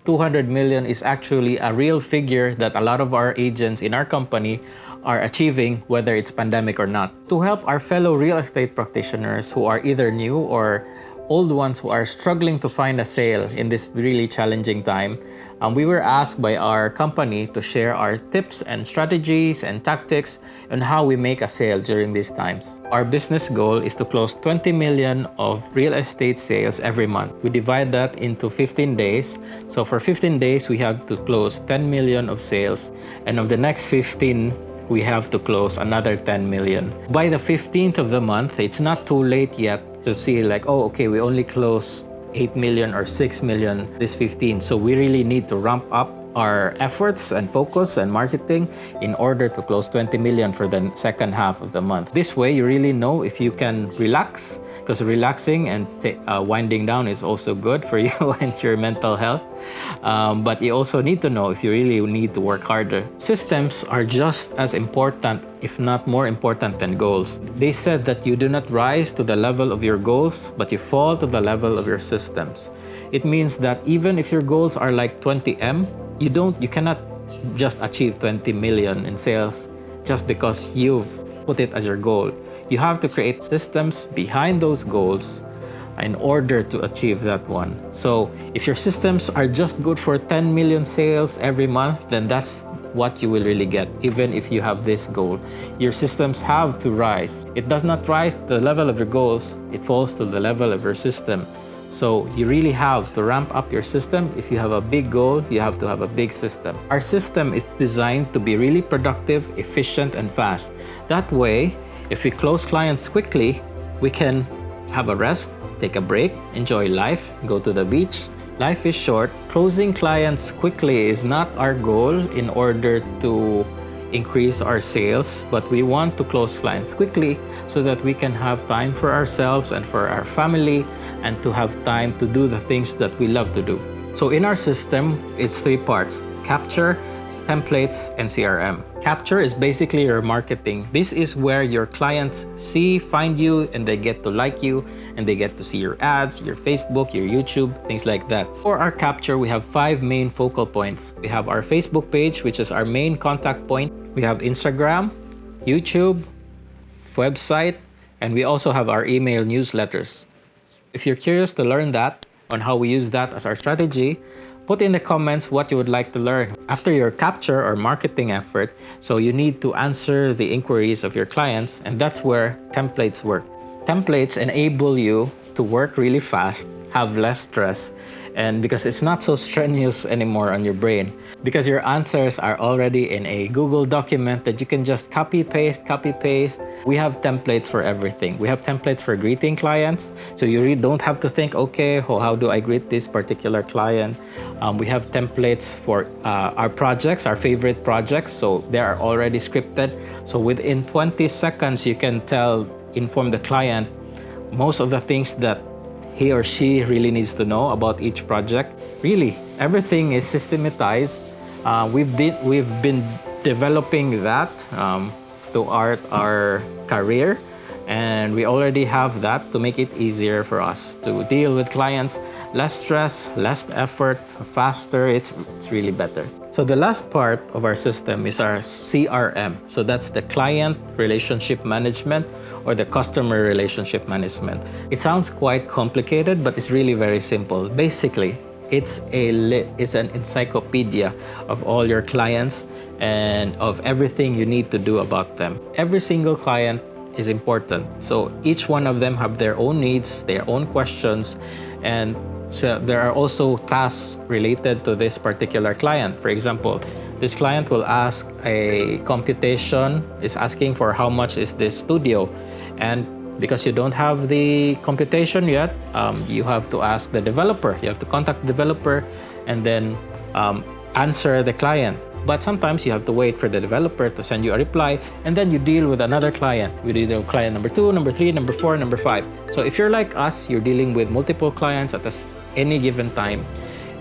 200 million is actually a real figure that a lot of our agents in our company are achieving, whether it's pandemic or not. To help our fellow real estate practitioners who are either new or old ones who are struggling to find a sale in this really challenging time, we were asked by our company to share our tips and strategies and tactics on how we make a sale during these times. Our business goal is to close 20 million of real estate sales every month. We divide that into 15 days. So for 15 days, we have to close 10 million of sales. And of the next 15, we have to close another 10 million. By the 15th of the month, it's not too late yet to see like, oh, okay, we only close 8 million or 6 million this 15. So we really need to ramp up our efforts and focus and marketing in order to close 20 million for the second half of the month. This way, you really know if you can relax, because relaxing and winding down is also good for you and your mental health. But you also need to know if you really need to work harder. Systems are just as important, if not more important than goals. They said that you do not rise to the level of your goals, but you fall to the level of your systems. It means that even if your goals are like 20M, you cannot just achieve 20 million in sales just because you've put it as your goal. You have to create systems behind those goals in order to achieve that one. So if your systems are just good for 10 million sales every month, then that's what you will really get, even if you have this goal. Your systems have to rise. It does not rise to the level of your goals, it falls to the level of your system. So you really have to ramp up your system. If you have a big goal, you have to have a big system. Our system is designed to be really productive, efficient, and fast. That way, if we close clients quickly, we can have a rest, take a break, enjoy life, go to the beach. Life is short. Closing clients quickly is not our goal in order to increase our sales, but we want to close clients quickly so that we can have time for ourselves and for our family and to have time to do the things that we love to do. So in our system, it's 3 parts: capture, templates, and CRM. Capture is basically your marketing. This is where your clients find you, and they get to like you, and they get to see your ads, your Facebook, your YouTube, things like that. For our capture, we have 5 main focal points. We have our Facebook page, which is our main contact point. We have Instagram, YouTube, website, and we also have our email newsletters. If you're curious to learn that, on how we use that as our strategy, put in the comments what you would like to learn. After your capture or marketing effort, so you need to answer the inquiries of your clients, and that's where templates work. Templates enable you to work really fast, have less stress, and because it's not so strenuous anymore on your brain, because your answers are already in a Google document that you can just copy paste. We have templates for everything. We have templates for greeting clients, so you really don't have to think, okay, how do I greet this particular client? We have templates for our projects, our favorite projects, so they are already scripted. So within 20 seconds, you can inform the client most of the things that he or she really needs to know about each project. Really, everything is systematized. We've been developing that to our career, and we already have that to make it easier for us to deal with clients. Less stress, less effort, faster. It's really better. So the last part of our system is our CRM. So that's the client relationship management or the customer relationship management. It sounds quite complicated, but it's really very simple. Basically, it's an encyclopedia of all your clients and of everything you need to do about them. Every single client is important. So each one of them have their own needs, their own questions, and so there are also tasks related to this particular client. For example, this client will ask a computation, is asking for how much is this studio. And because you don't have the computation yet, you have to ask the developer. You have to contact the developer and then answer the client. But sometimes you have to wait for the developer to send you a reply, and then you deal with another client. We deal with client number 2, number 3, number 4, number 5. So if you're like us, you're dealing with multiple clients at any given time,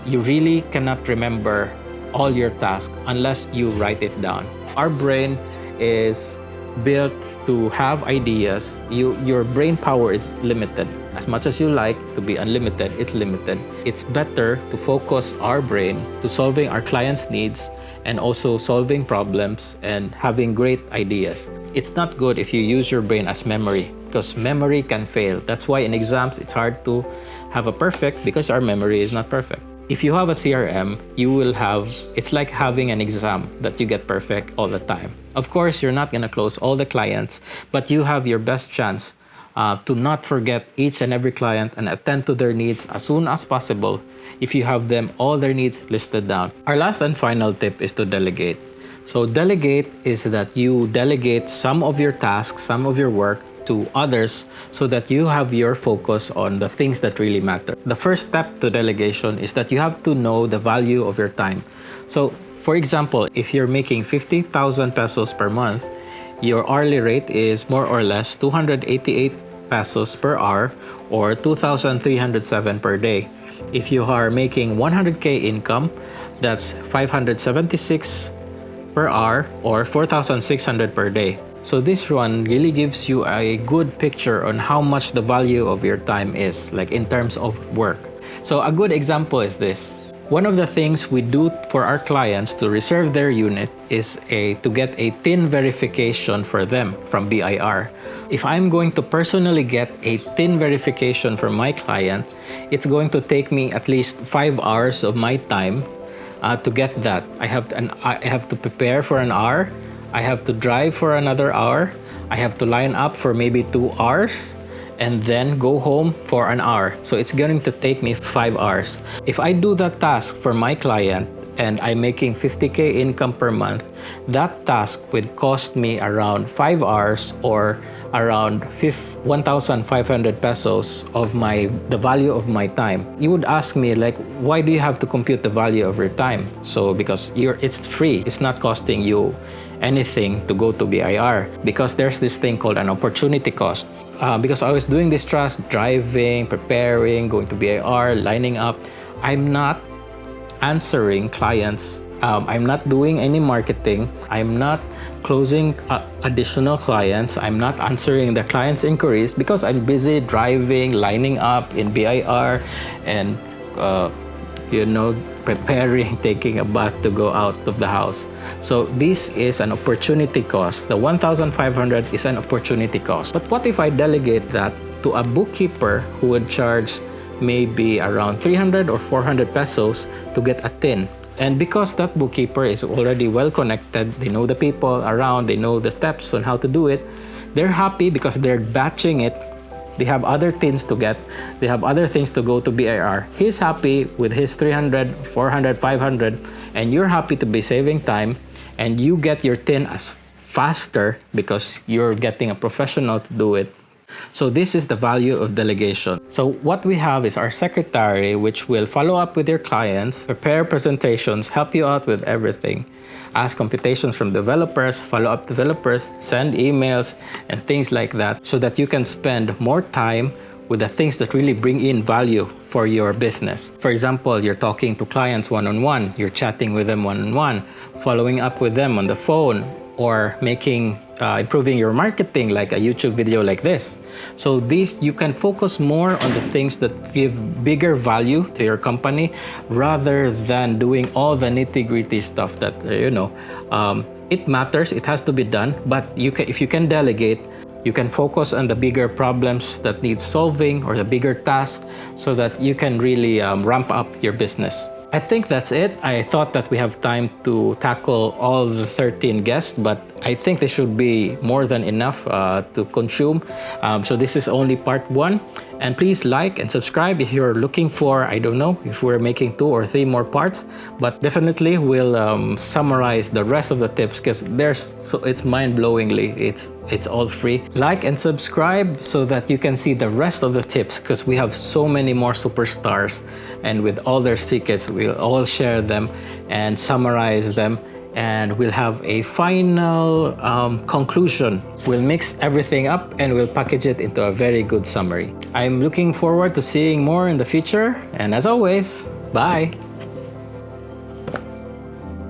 you really cannot remember all your tasks unless you write it down. Our brain is built to have ideas. Your brain power is limited. as much as you like to be unlimited, it's limited. It's better to focus our brain to solving our clients' needs and also solving problems and having great ideas. It's not good if you use your brain as memory, because memory can fail. That's why in exams it's hard to have a perfect, because our memory is not perfect. If you have a CRM, it's like having an exam that you get perfect all the time. Of course, you're not gonna close all the clients, but you have your best chance to not forget each and every client and attend to their needs as soon as possible if you have all their needs listed down. Our last and final tip is to delegate. So delegate is that you delegate some of your tasks, some of your work to others so that you have your focus on the things that really matter. The first step to delegation is that you have to know the value of your time. So for example, if you're making 50,000 pesos per month, your hourly rate is more or less 288 pesos per hour or 2,307 per day. If you are making 100K income, that's 576 per hour or 4,600 per day. So this one really gives you a good picture on how much the value of your time is, like in terms of work. So a good example is this. One of the things we do for our clients to reserve their unit is to get a TIN verification for them from BIR. If I'm going to personally get a TIN verification for my client, it's going to take me at least 5 hours of my time to get that. I have to prepare for an hour. I have to drive for another hour. I have to line up for maybe 2 hours and then go home for an hour. So it's going to take me 5 hours. If I do that task for my client and I'm making 50K income per month, that task would cost me around 5 hours or around 1,500 pesos of the value of my time. You would ask me, like, why do you have to compute the value of your time? So because it's free, it's not costing you anything to go to BIR, because there's this thing called an opportunity cost. Because I was doing this task, driving, preparing, going to BIR, lining up, I'm not answering clients. I'm not doing any marketing. I'm not closing additional clients. I'm not answering the clients' inquiries because I'm busy driving, lining up in BIR, and preparing, taking a bath to go out of the house. So this is an opportunity cost. The 1,500 is an opportunity cost. But what if I delegate that to a bookkeeper who would charge maybe around 300 or 400 pesos to get a TIN? And because that bookkeeper is already well connected, they know the people around, they know the steps on how to do it, they're happy because they're batching it. They have other TINs to get. They have other things to go to BIR. He's happy with his 300, 400, 500, and you're happy to be saving time, and you get your TIN as faster because you're getting a professional to do it. So this is the value of delegation. So what we have is our secretary, which will follow up with your clients, prepare presentations, help you out with everything, ask computations from developers, follow up developers, send emails, and things like that, so that you can spend more time with the things that really bring in value for your business. For example, you're talking to clients one-on-one, you're chatting with them one-on-one, following up with them on the phone, or improving your marketing, like a YouTube video like this. So you can focus more on the things that give bigger value to your company rather than doing all the nitty-gritty stuff that, it matters, it has to be done, but if you can delegate, you can focus on the bigger problems that need solving or the bigger tasks so that you can really ramp up your business. I think that's it. I thought that we have time to tackle all the 13 guests, but I think there should be more than enough to consume. So this is only part 1. And please like and subscribe if you're looking for, I don't know, if we're making 2 or 3 more parts, but definitely we'll summarize the rest of the tips because it's mind-blowingly, it's all free. Like and subscribe so that you can see the rest of the tips because we have so many more superstars, and with all their secrets, we'll all share them and summarize them, and we'll have a final conclusion. We'll mix everything up and we'll package it into a very good summary. I'm looking forward to seeing more in the future, and as always, bye!